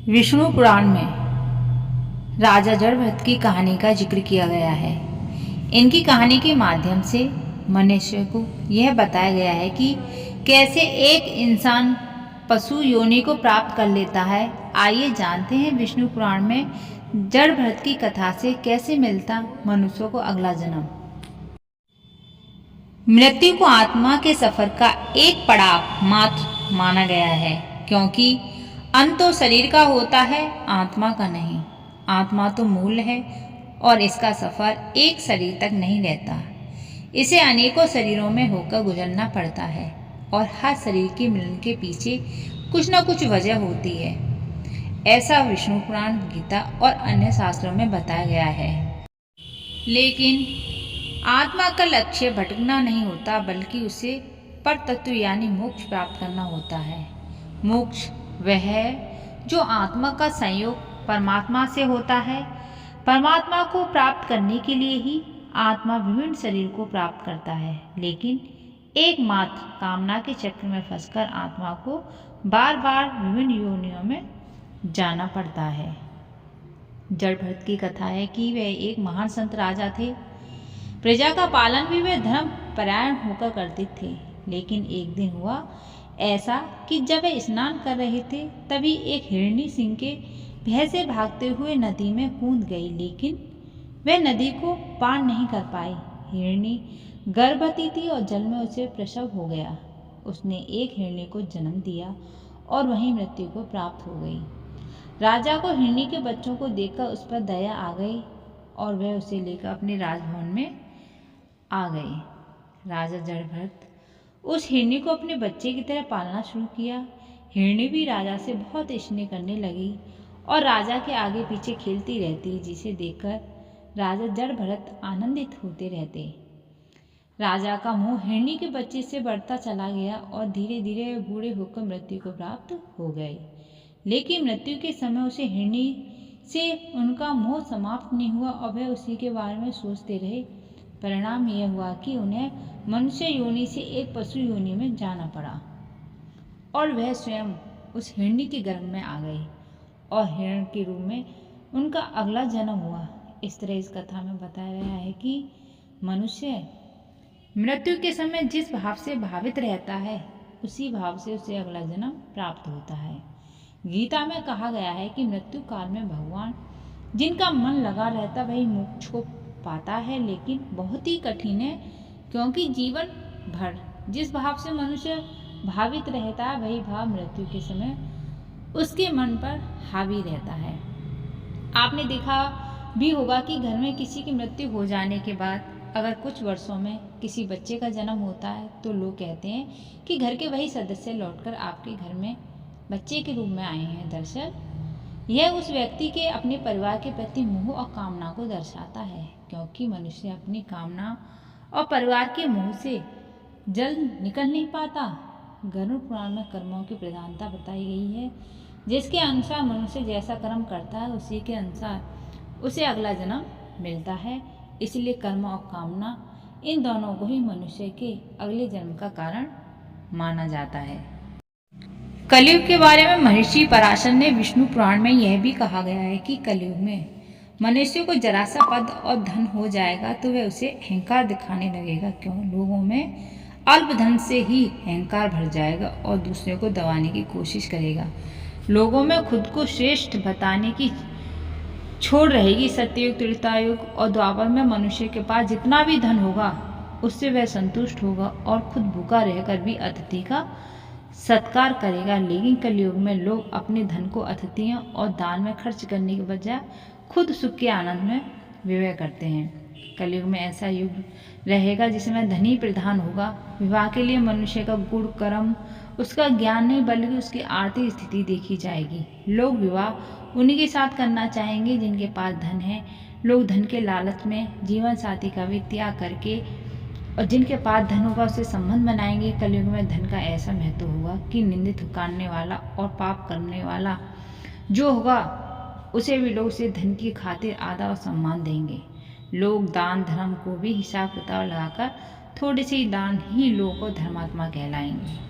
विष्णु पुराण में राजा जड़भरत की कहानी का जिक्र किया गया है। इनकी कहानी के माध्यम से मनुष्य को यह बताया गया है कि कैसे एक इंसान पशु योनि को प्राप्त कर लेता है। आइए जानते हैं विष्णु पुराण में जड़भरत की कथा से कैसे मिलता मनुष्यों को अगला जन्म। मृत्यु को आत्मा के सफर का एक पड़ाव मात्र माना गया है, क्योंकि अंत तो शरीर का होता है, आत्मा का नहीं। आत्मा तो मूल है और इसका सफर एक शरीर तक नहीं रहता। इसे अनेकों शरीरों में होकर गुजरना पड़ता है और हर शरीर के मिलन के पीछे कुछ न कुछ वजह होती है। ऐसा विष्णु पुराण, गीता और अन्य शास्त्रों में बताया गया है। लेकिन आत्मा का लक्ष्य भटकना नहीं होता, बल्कि उसे परतत्व यानी मोक्ष प्राप्त करना होता है। मोक्ष वह है जो आत्मा का संयोग परमात्मा से होता है। परमात्मा को प्राप्त करने के लिए ही आत्मा विभिन्न शरीर को प्राप्त करता है, लेकिन एकमात्र कामना के चक्र में फंसकर आत्मा को बार बार विभिन्न योनियों में जाना पड़ता है। जड़भरत की कथा है कि वह एक महान संत राजा थे। प्रजा का पालन भी वे धर्म परायण होकर करते थे। लेकिन एक दिन हुआ ऐसा कि जब वे स्नान कर रहे थे, तभी एक हिरणी सिंह के भय से भागते हुए नदी में कूद गई, लेकिन वह नदी को पार नहीं कर पाई। हिरणी गर्भवती थी और जल में उसे प्रसव हो गया। उसने एक हिरणी को जन्म दिया और वहीं मृत्यु को प्राप्त हो गई। राजा को हिरणी के बच्चों को देखकर उस पर दया आ गई और वह उसे लेकर अपने राजभवन में आ गई। राजा जड़भरत उस हिरणी को अपने बच्चे की तरह पालना शुरू किया। हिरणी भी राजा से बहुत स्नेह करने लगी और राजा के आगे पीछे खेलती रहती, जिसे देखकर राजा जड़भरत आनंदित होते रहते। राजा का मोह हिरणी के बच्चे से बढ़ता चला गया और धीरे धीरे वे बूढ़े होकर मृत्यु को प्राप्त हो गए। लेकिन मृत्यु के समय उसे हिरणी से उनका मोह समाप्त नहीं हुआ और वे उसी के बारे में सोचते रहे। परिणाम यह हुआ कि उन्हें मनुष्य योनि से एक पशु योनि में जाना पड़ा और वह स्वयं उस हिरणी के गर्भ में आ गई और हिरण के रूप में उनका अगला जन्म हुआ। इस तरह इस कथा में बताया गया है कि मनुष्य मृत्यु के समय जिस भाव से भावित रहता है, उसी भाव से उसे अगला जन्म प्राप्त होता है। गीता में कहा गया है कि मृत्यु काल में भगवान जिनका मन लगा रहता वही मोक्ष को पाता है, लेकिन बहुत ही कठिन है, क्योंकि जीवन भर जिस भाव से मनुष्य भावित रहता है, वही भाव मृत्यु के समय उसके मन पर हावी रहता है। आपने देखा भी होगा कि घर में किसी की मृत्यु हो जाने के बाद अगर कुछ वर्षों में किसी बच्चे का जन्म होता है, तो लोग कहते हैं कि घर के वही सदस्य लौटकर आपके घर में बच्चे के रूप में आए हैं। दरअसल यह उस व्यक्ति के अपने परिवार के प्रति मोह और कामना को दर्शाता है, क्योंकि मनुष्य अपनी कामना और परिवार के मोह से जल्द निकल नहीं पाता। गरुड़ पुराण में कर्मों की प्रधानता बताई गई है, जिसके अनुसार मनुष्य जैसा कर्म करता है, उसी के अनुसार उसे अगला जन्म मिलता है। इसलिए कर्म और कामना इन दोनों को ही मनुष्य के अगले जन्म का कारण माना जाता है। कलयुग के बारे में महर्षि पराशर ने विष्णु पुराण में यह भी कहा गया है कि कलयुग में मनुष्य को जरा सा पद और धन हो जाएगा तो वह उसे अहंकार दिखाने लगेगा। क्यों? लोगों में अल्प धन से ही अहंकार भर जाएगा और दूसरे को दबाने की कोशिश करेगा। लोगों में खुद को श्रेष्ठ बताने की छोड़ रहेगी। सत्ययुग, त्रेतायुग और द्वापर में मनुष्य के पास जितना भी धन होगा उससे वह संतुष्ट होगा और खुद भूखा रहकर भी अतिथि का सत्कार करेगा। लेकिन कलयुग में लोग अपने धन को अतिथियों और दान में खर्च करने के बजाय खुद सुख के आनंद में व्यय करते हैं। कलयुग में ऐसा युग रहेगा जिसमें धनी प्रधान होगा। विवाह के लिए मनुष्य का गुण, कर्म, उसका ज्ञान नहीं बल्कि उसकी आर्थिक स्थिति देखी जाएगी। लोग विवाह उन्हीं के साथ करना चाहेंगे जिनके पास धन है। लोग धन के लालच में जीवन साथी का भी त्याग करके और जिनके पास धन होगा उससे संबंध बनाएंगे। कलयुग में धन का ऐसा महत्व होगा कि निंदित करने वाला और पाप करने वाला जो होगा उसे भी लोग उसे धन की खातिर आदर और सम्मान देंगे। लोग दान धर्म को भी हिसाब किताब लगाकर थोड़े से दान ही लोगों को धर्मात्मा कहलाएंगे।